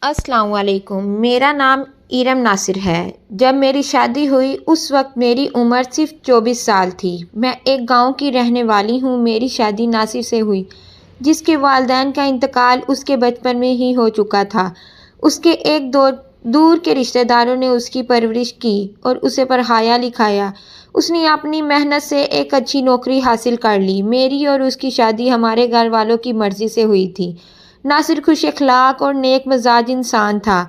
अस्सलाम वालेकुम। मेरा नाम इरम नासिर है। जब मेरी शादी हुई उस वक्त मेरी उम्र सिर्फ 24 साल थी। मैं एक गांव की रहने वाली हूँ। मेरी शादी नासिर से हुई, जिसके वालिदैन का इंतकाल उसके बचपन में ही हो चुका था। उसके एक दो दूर के रिश्तेदारों ने उसकी परवरिश की और उसे पढ़ाया लिखाया। उसने अपनी मेहनत से एक अच्छी नौकरी हासिल कर ली। मेरी और उसकी शादी हमारे घर वालों की मर्ज़ी से हुई थी। नासिर खुश अखलाक और नेक मिजाज इंसान था।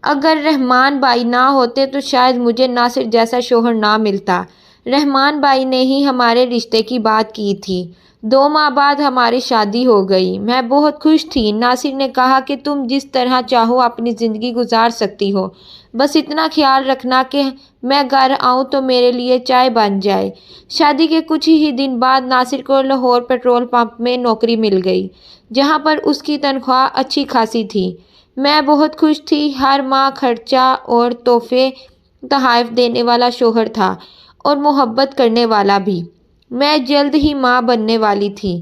अगर रहमान भाई ना होते तो शायद मुझे नासिर जैसा शोहर ना मिलता। रहमान भाई ने ही हमारे रिश्ते की बात की थी। 2 माह बाद हमारी शादी हो गई। मैं बहुत खुश थी। नासिर ने कहा कि तुम जिस तरह चाहो अपनी ज़िंदगी गुजार सकती हो, बस इतना ख्याल रखना कि मैं घर आऊँ तो मेरे लिए चाय बन जाए। शादी के कुछ ही दिन बाद नासिर को लाहौर पेट्रोल पंप में नौकरी मिल गई, जहाँ पर उसकी तनख्वाह अच्छी खासी थी। मैं बहुत खुश थी। हर माह खर्चा और तोहफे तोहफ़ देने वाला शौहर था और मोहब्बत करने वाला भी। मैं जल्द ही माँ बनने वाली थी।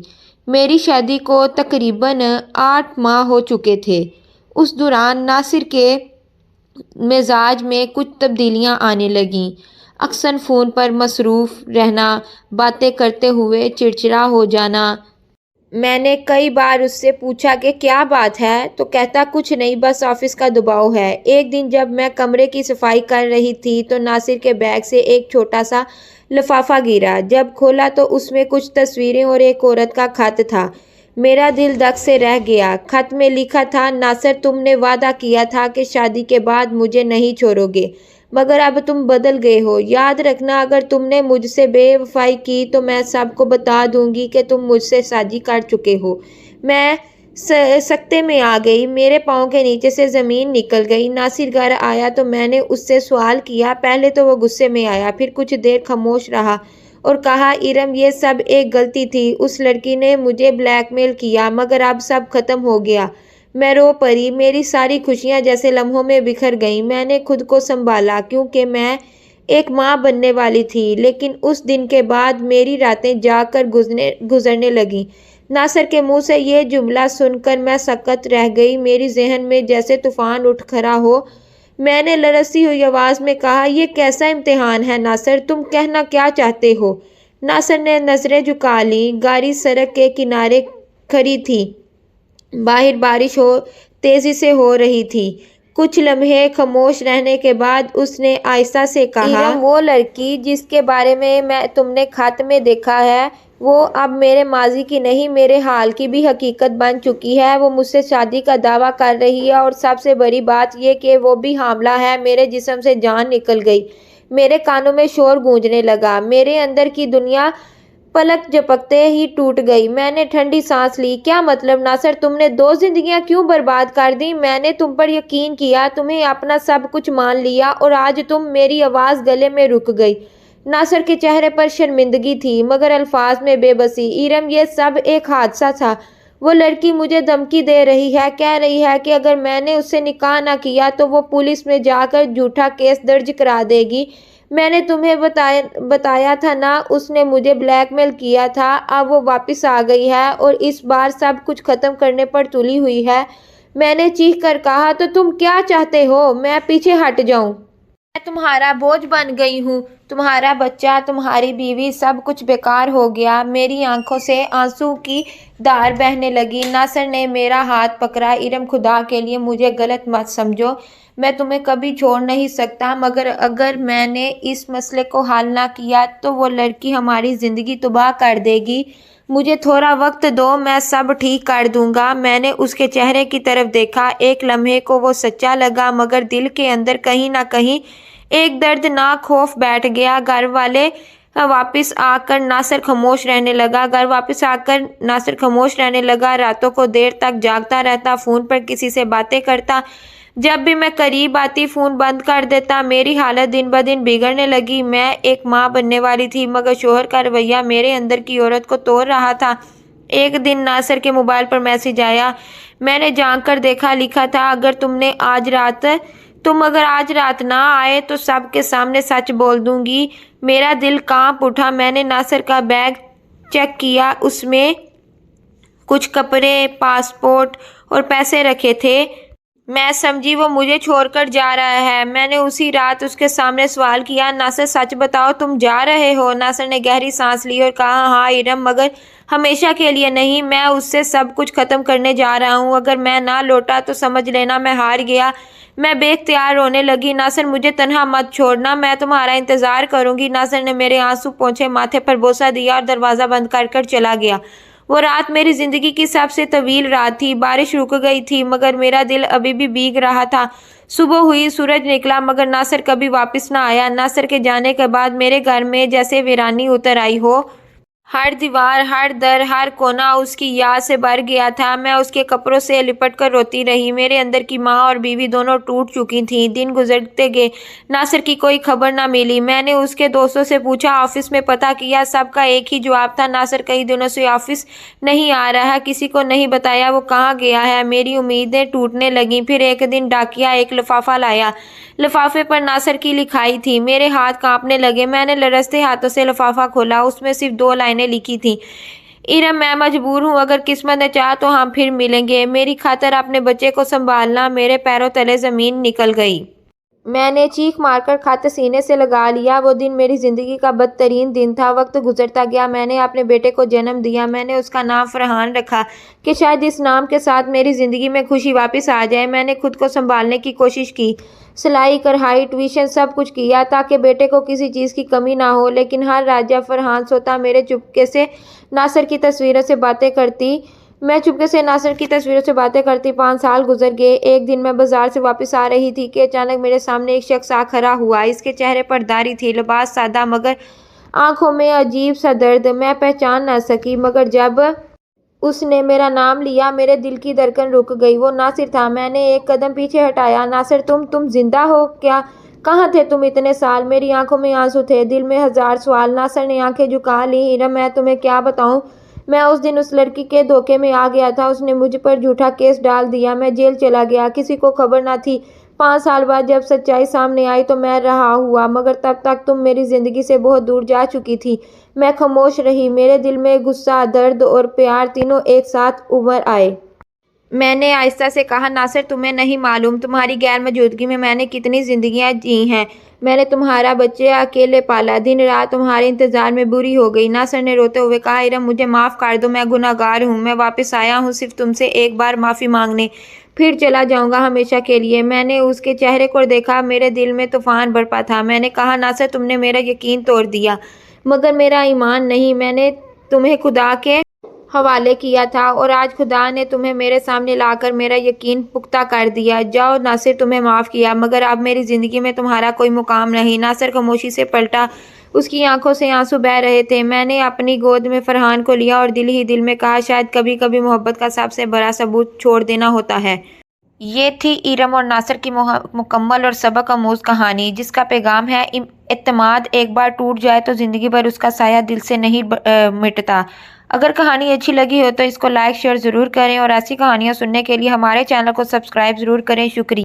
मेरी शादी को तकरीबन 8 माह हो चुके थे। उस दौरान नासिर के मिजाज में कुछ तब्दीलियां आने लगीं। अक्सर फ़ोन पर मसरूफ़ रहना, बातें करते हुए चिड़चिड़ा हो जाना। मैंने कई बार उससे पूछा कि क्या बात है, तो कहता कुछ नहीं, बस ऑफिस का दबाव है। एक दिन जब मैं कमरे की सफाई कर रही थी तो नासिर के बैग से एक छोटा सा लिफाफा गिरा। जब खोला तो उसमें कुछ तस्वीरें और एक औरत का खत था। मेरा दिल धक से रह गया। खत में लिखा था, नासिर, तुमने वादा किया था कि शादी के बाद मुझे नहीं छोड़ोगे, मगर अब तुम बदल गए हो। याद रखना, अगर तुमने मुझसे बेवफाई की तो मैं सबको बता दूंगी कि तुम मुझसे शादी कर चुके हो। मैं सकते में आ गई। मेरे पाँव के नीचे से ज़मीन निकल गई। नासिर घर आया तो मैंने उससे सवाल किया। पहले तो वो गुस्से में आया, फिर कुछ देर खामोश रहा और कहा, इरम, ये सब एक गलती थी। उस लड़की ने मुझे ब्लैकमेल किया, मगर अब सब खत्म हो गया। मैं रो पड़ी। मेरी सारी खुशियां जैसे लम्हों में बिखर गईं। मैंने खुद को संभाला, क्योंकि मैं एक माँ बनने वाली थी। लेकिन उस दिन के बाद मेरी रातें जाकर गुजरने लगीं। नासिर के मुंह से ये जुमला सुनकर मैं सकत रह गई। मेरी जहन में जैसे तूफान उठ खड़ा हो। मैंने लरसती हुई आवाज़ में कहा, यह कैसा इम्तिहान है नासिर? तुम कहना क्या चाहते हो? नासिर ने नज़रें झुका लीं। गाड़ी सड़क के किनारे खड़ी थी। बाहर बारिश तेजी से हो रही थी। कुछ लम्हे खामोश रहने के बाद उसने आहिस्ता से कहा, इरम, वो लड़की जिसके बारे में तुमने खत में देखा है, वो अब मेरे माजी की नहीं, मेरे हाल की भी हकीकत बन चुकी है। वो मुझसे शादी का दावा कर रही है और सबसे बड़ी बात ये कि वो भी हामला है। मेरे जिस्म से जान निकल गई। मेरे कानों में शोर गूंजने लगा। मेरे अंदर की दुनिया पलक झपकते ही टूट गई। मैंने ठंडी सांस ली। क्या मतलब नासिर? तुमने 2 जिंदगियां क्यों बर्बाद कर दी? मैंने तुम पर यकीन किया, तुम्हें अपना सब कुछ मान लिया, और आज तुम? मेरी आवाज़ गले में रुक गई। नासिर के चेहरे पर शर्मिंदगी थी, मगर अल्फाज में बेबसी। इरम, ये सब एक हादसा था। वो लड़की मुझे धमकी दे रही है। कह रही है कि अगर मैंने उससे निकाह ना किया तो वो पुलिस में जाकर झूठा केस दर्ज करा देगी। मैंने तुम्हें बताया था ना, उसने मुझे ब्लैकमेल किया था। अब वो वापस आ गई है और इस बार सब कुछ खत्म करने पर तुली हुई है। मैंने चीख कर कहा, तो तुम क्या चाहते हो? मैं पीछे हट जाऊं? मैं तुम्हारा बोझ बन गई हूँ। तुम्हारा बच्चा, तुम्हारी बीवी, सब कुछ बेकार हो गया। मेरी आंखों से आंसू की धार बहने लगी। नासिर ने मेरा हाथ पकड़ा। इरम, खुदा के लिए मुझे गलत मत समझो। मैं तुम्हें कभी छोड़ नहीं सकता, मगर अगर मैंने इस मसले को हल ना किया तो वो लड़की हमारी ज़िंदगी तबाह कर देगी। मुझे थोड़ा वक्त दो, मैं सब ठीक कर दूंगा। मैंने उसके चेहरे की तरफ देखा। एक लम्हे को वो सच्चा लगा, मगर दिल के अंदर कहीं ना कहीं एक दर्दनाक खौफ बैठ गया। घर वापस आकर नासिर खामोश रहने लगा। रातों को देर तक जागता रहता, फ़ोन पर किसी से बातें करता। जब भी मैं करीब आती फ़ोन बंद कर देता। मेरी हालत दिन ब दिन बिगड़ने लगी। मैं एक माँ बनने वाली थी, मगर शोहर का रवैया मेरे अंदर की औरत को तोड़ रहा था। एक दिन नासिर के मोबाइल पर मैसेज आया। मैंने झांक कर देखा। लिखा था, तुम अगर आज रात ना आए तो सबके सामने सच बोल दूंगी। मेरा दिल कांप उठा। मैंने नासिर का बैग चेक किया। उसमें कुछ कपड़े, पासपोर्ट और पैसे रखे थे। میں سمجھی وہ مجھے چھوڑ کر جا رہا ہے۔ میں نے اسی رات اس کے سامنے سوال کیا، ناصر سچ بتاؤ تم جا رہے ہو؟ ناصر نے گہری سانس لی اور کہا، ہاں ارم، مگر ہمیشہ کے لیے نہیں۔ میں اس سے سب کچھ ختم کرنے جا رہا ہوں۔ اگر میں نہ لوٹا تو سمجھ لینا میں ہار گیا۔ میں بے اختیار رونے لگی۔ ناصر مجھے تنہا مت چھوڑنا، میں تمہارا انتظار کروں گی۔ ناصر نے میرے آنسو پوچھے ماتھے پر بوسہ دیا اور دروازہ بند کر کر چلا گیا۔ وہ رات میری زندگی کی سب سے طویل رات تھی۔ بارش رک گئی تھی مگر میرا دل ابھی بھی بھیگ رہا تھا۔ صبح ہوئی، سورج نکلا مگر ناصر کبھی واپس نہ آیا۔ ناصر کے جانے کے بعد میرے گھر میں جیسے ویرانی اتر آئی ہو۔ ہر دیوار، ہر در، ہر کونا اس کی یاد سے بھر گیا تھا۔ میں اس کے کپڑوں سے لپٹ کر روتی رہی۔ میرے اندر کی ماں اور بیوی دونوں ٹوٹ چکی تھیں۔ دن گزرتے گئے، ناصر کی کوئی خبر نہ ملی۔ میں نے اس کے دوستوں سے پوچھا، آفس میں پتہ کیا، سب کا ایک ہی جواب تھا، ناصر کئی دنوں سے آفس نہیں آ رہا، کسی کو نہیں بتایا وہ کہاں گیا ہے۔ میری امیدیں ٹوٹنے لگیں۔ پھر ایک دن ڈاکیا ایک لفافہ لایا۔ لفافے پر ناصر کی لکھائی تھی۔ میرے ہاتھ کانپنے لگے۔ میں نے لرزتے ہاتھوں سے لفافہ کھولا۔ اس میں صرف 2 لائنیں لکھی تھیں، ارم میں مجبور ہوں، اگر قسمت نے چاہا تو ہم پھر ملیں گے، میری خاطر اپنے بچے کو سنبھالنا۔ میرے پیروں تلے زمین نکل گئی۔ میں نے چیخ مار کر خط سینے سے لگا لیا۔ وہ دن میری زندگی کا بدترین دن تھا۔ وقت گزرتا گیا، میں نے اپنے بیٹے کو جنم دیا۔ میں نے اس کا نام فرحان رکھا کہ شاید اس نام کے ساتھ میری زندگی میں خوشی واپس آ جائے۔ میں نے خود کو سنبھالنے کی کوشش کی، سلائی، کڑھائی، ٹیوشن، سب کچھ کیا تاکہ بیٹے کو کسی چیز کی کمی نہ ہو، لیکن ہر رات جب فرحان سوتا میرے چپکے سے ناصر کی تصویروں سے باتیں کرتی۔ 5 سال گزر گئے۔ ایک دن میں بازار سے واپس آ رہی تھی کہ اچانک میرے سامنے ایک شخص آ کھڑا ہوا۔ اس کے چہرے پر داڑھی تھی، لباس سادہ مگر آنکھوں میں عجیب سا درد۔ میں پہچان نہ سکی مگر جب اس نے میرا نام لیا میرے دل کی دھڑکن رک گئی۔ وہ ناصر تھا۔ میں نے ایک قدم پیچھے ہٹایا۔ ناصر تم زندہ ہو کیا؟ کہاں تھے تم اتنے سال؟ میری آنکھوں میں آنسو تھے، دل میں ہزار سوال۔ ناصر نے آنکھیں جھکا لیں۔ ارم میں تمہیں کیا بتاؤں، میں اس دن اس لڑکی کے دھوکے میں آ گیا تھا۔ اس نے مجھ پر جھوٹا کیس ڈال دیا، میں جیل چلا گیا، کسی کو خبر نہ تھی۔ 5 سال بعد جب سچائی سامنے آئی تو میں رہا ہوا، مگر تب تک تم میری زندگی سے بہت دور جا چکی تھی۔ میں خاموش رہی۔ میرے دل میں غصہ، درد اور پیار تینوں ایک ساتھ ابھر آئے۔ میں نے آہستہ سے کہا، ناصر تمہیں نہیں معلوم تمہاری غیر موجودگی میں نے کتنی زندگیاں جی ہیں۔ میں نے تمہارا بچہ اکیلے پالا، دن رات تمہارے انتظار میں بوری ہو گئی۔ ناصر نے روتے ہوئے کہا، ارم مجھے معاف کر دو، میں گناہ گار ہوں۔ میں واپس آیا ہوں صرف تم سے ایک بار معافی مانگنے، پھر چلا جاؤں گا ہمیشہ کے لیے۔ میں نے اس کے چہرے کو دیکھا، میرے دل میں طوفان برپا تھا۔ میں نے کہا، ناصر تم نے میرا یقین توڑ دیا مگر میرا ایمان نہیں۔ میں نے تمہیں خدا کے حوالے کیا تھا اور آج خدا نے تمہیں میرے سامنے لا کر میرا یقین پختہ کر دیا۔ جاؤ ناصر، تمہیں معاف کیا مگر اب میری زندگی میں تمہارا کوئی مقام نہیں۔ ناصر خاموشی سے پلٹا، اس کی آنکھوں سے آنسو بہہ رہے تھے۔ میں نے اپنی گود میں فرحان کو لیا اور دل ہی دل میں کہا، شاید کبھی کبھی محبت کا سب سے بڑا ثبوت چھوڑ دینا ہوتا ہے۔ یہ تھی ارم اور ناصر کی مکمل اور سبق آموز کہانی، جس کا پیغام ہے، اعتماد ایک بار ٹوٹ جائے تو زندگی بھر اس کا سایہ دل سے نہیں مٹتا۔ اگر کہانی اچھی لگی ہو تو اس کو لائک شیئر ضرور کریں اور ایسی کہانیاں سننے کے لیے ہمارے چینل کو سبسکرائب ضرور کریں۔ شکریہ۔